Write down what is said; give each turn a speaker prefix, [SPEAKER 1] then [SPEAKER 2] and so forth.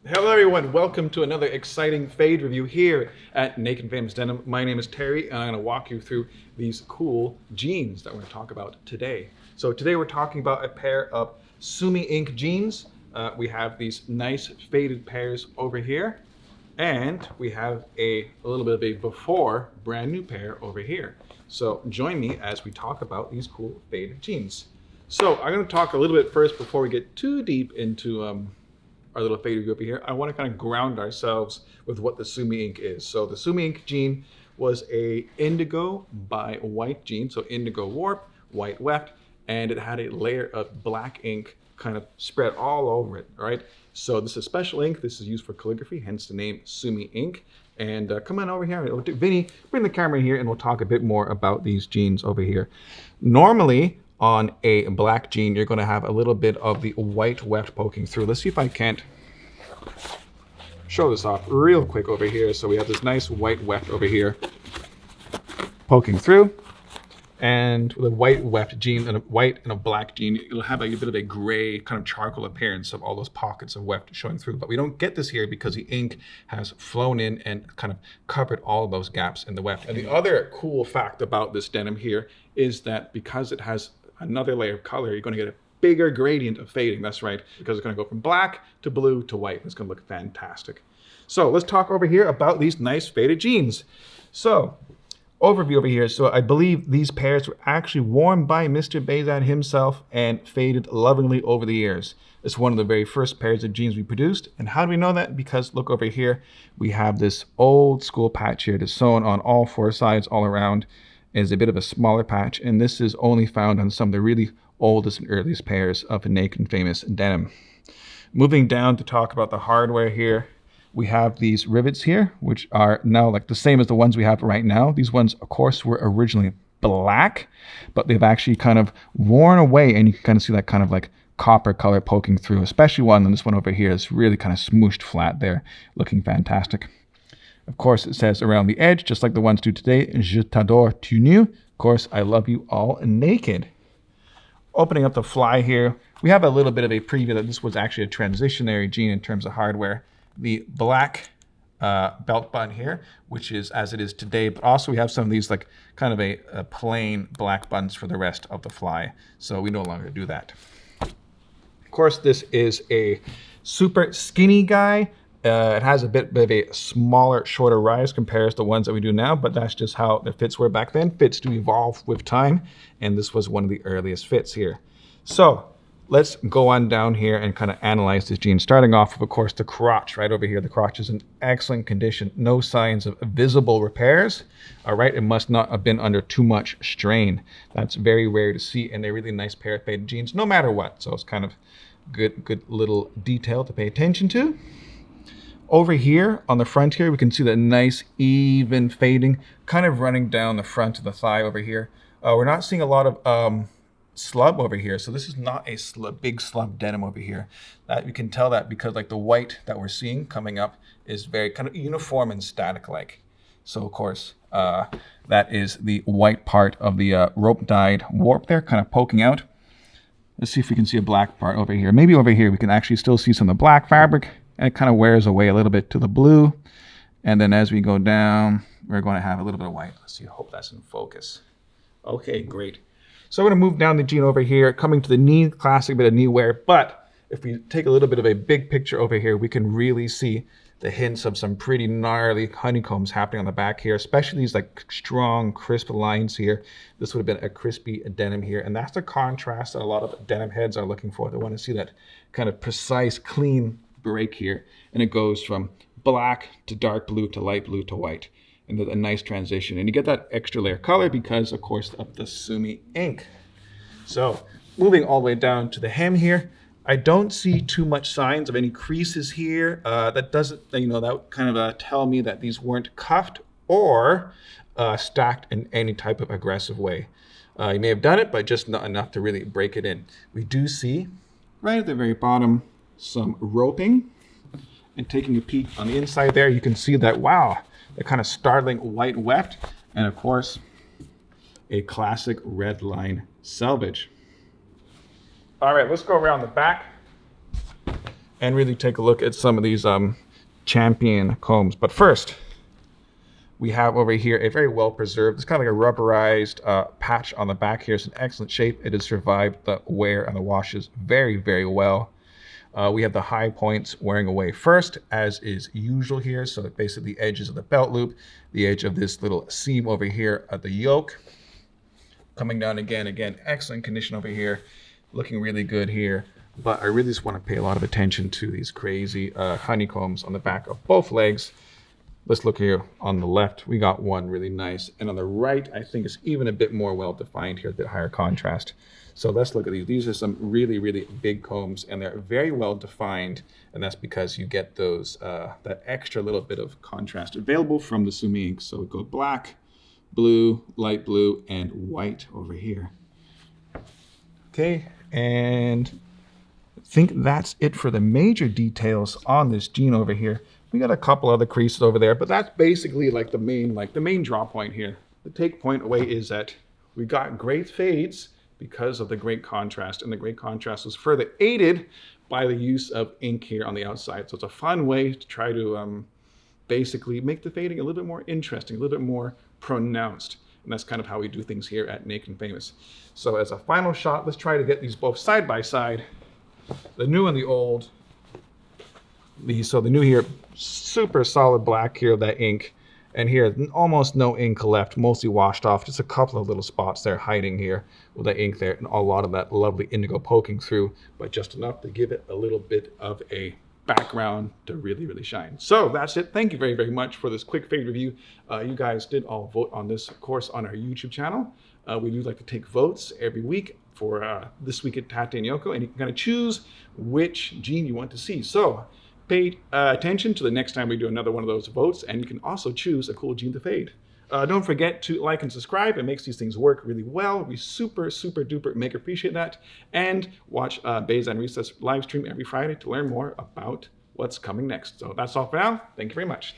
[SPEAKER 1] Hello everyone, welcome to another exciting fade review here at Naked Famous Denim. My name is Terry and I'm going to walk you through these cool jeans that we're going to talk about today. So today we're talking about a pair of Sumi Ink jeans. We have these nice faded pairs over here, and we have a little bit of a before brand new pair over here. So join me as we talk about these cool faded jeans. So I'm going to talk a little bit first before we get too deep into our little fade group here. I want to kind of ground ourselves with what the Sumi Ink is. So the Sumi Ink jean was a indigo by white jean, so indigo warp, white weft, and it had a layer of black ink kind of spread all over it, all right? So this is special ink. This is used for calligraphy, hence the name Sumi Ink. And come on over here. Vinny, bring the camera in here and we'll talk a bit more about these jeans over here. Normally, on a black jean, you're going to have a little bit of the white weft poking through. Let's see if I can't show this off real quick over here. So we have this nice white weft over here poking through, and the white weft jean and a white and a black jean, it'll have a bit of a gray kind of charcoal appearance of all those pockets of weft showing through. But we don't get this here because the ink has flown in and kind of covered all of those gaps in the weft. And the other cool fact about this denim here is that because it has another layer of color, you're going to get a bigger gradient of fading. That's right, because it's going to go from black to blue to white. It's going to look fantastic. So let's talk over here about these nice faded jeans. So overview over here. So I believe these pairs were actually worn by Mr. Bezat himself and faded lovingly over the years. It's one of the very first pairs of jeans we produced. And how do we know that? Because look over here, we have this old school patch here that's sewn on all four sides all around. Is a bit of a smaller patch, and this is only found on some of the really oldest and earliest pairs of Naked and Famous denim. Moving down to talk about the hardware here, we have these rivets here, which are now like the same as the ones we have right now. These ones, of course, were originally black, but they've actually kind of worn away, and you can kind of see that kind of like copper color poking through, especially this one over here is really kind of smooshed flat there, looking fantastic. Of course, it says around the edge, just like the ones do today, Je t'adore tout nu. Of course, I love you all naked. Opening up the fly here, we have a little bit of a preview that this was actually a transitionary jean in terms of hardware. The black belt button here, which is as it is today, but also we have some of these like kind of a plain black buttons for the rest of the fly. So we no longer do that. Of course, this is a super skinny guy. It has a bit of a smaller, shorter rise compared to the ones that we do now, but that's just how the fits were back then. Fits do evolve with time, and this was one of the earliest fits here. So let's go on down here and kind of analyze this jean, starting off with, of course, the crotch right over here. The crotch is in excellent condition. No signs of visible repairs. All right, it must not have been under too much strain. That's very rare to see in a really nice pair of faded jeans, no matter what. So it's kind of good little detail to pay attention to. Over here on the front here, we can see that nice even fading kind of running down the front of the thigh over here. We're not seeing a lot of slub over here. So this is not a big slub denim over here. That you can tell that because like the white that we're seeing coming up is very kind of uniform and static like. So of course, that is the white part of the rope dyed warp there kind of poking out. Let's see if we can see a black part over here. Maybe over here we can actually still see some of the black fabric. And it kind of wears away a little bit to the blue. And then as we go down, we're going to have a little bit of white. Let's see, I hope that's in focus. Okay, great. So I'm going to move down the jean over here, coming to the knee, classic bit of knee wear. But if we take a little bit of a big picture over here, we can really see the hints of some pretty gnarly honeycombs happening on the back here, especially these like strong, crisp lines here. This would have been a crispy denim here. And that's the contrast that a lot of denim heads are looking for. They want to see that kind of precise, clean break here, and it goes from black to dark blue to light blue to white, and a nice transition, and you get that extra layer color because of course of the Sumi Ink. So moving all the way down to the hem here, I don't see too much signs of any creases here. That doesn't, that would kind of tell me that these weren't cuffed or stacked in any type of aggressive way. You may have done it, but just not enough to really break it in. We do see right at the very bottom some roping, and taking a peek on the inside there, you can see that, wow, the kind of startling white weft, and of course, a classic red line selvage. All right, let's go around the back. and really take a look at some of these champion combs. But first, we have over here a very well preserved, it's kind of like a rubberized patch on the back here. It's in excellent shape. It has survived the wear and the washes very, very well. We have the high points wearing away first, as is usual here. So basically the edges of the belt loop, the edge of this little seam over here at the yoke. Coming down again, excellent condition over here. Looking really good here. But I really just want to pay a lot of attention to these crazy honeycombs on the back of both legs. Let's look here on the left. We got one really nice. And on the right, I think it's even a bit more well-defined here, a bit higher contrast. So let's look at these. These are some really, really big combs, and they're very well-defined. And that's because you get those that extra little bit of contrast available from the Sumi Ink. So we go black, blue, light blue, and white over here. Okay, and I think that's it for the major details on this jean over here. We got a couple other creases over there, but that's basically like the main draw point here. The take point away is that we got great fades because of the great contrast, and the great contrast was further aided by the use of ink here on the outside. So it's a fun way to try to basically make the fading a little bit more interesting, a little bit more pronounced. And that's kind of how we do things here at Naked and Famous. So as a final shot, let's try to get these both side by side, the new and the old. So the new here, super solid black here of that ink, and here almost no ink left, mostly washed off, just a couple of little spots there hiding here with the ink there, and a lot of that lovely indigo poking through, but just enough to give it a little bit of a background to really, really shine. So that's it. Thank you very, very much for this quick fade review. You guys did all vote on this, of course, on our YouTube channel. We do like to take votes every week for This Week at Tate and Yoko, and you can kind of choose which jean you want to see. So pay attention to the next time we do another one of those votes, and you can also choose a cool jean to fade. Don't forget to like and subscribe. It makes these things work really well. We super, super duper mega appreciate that. And watch Bays and Recess live stream every Friday to learn more about what's coming next. So that's all for now. Thank you very much.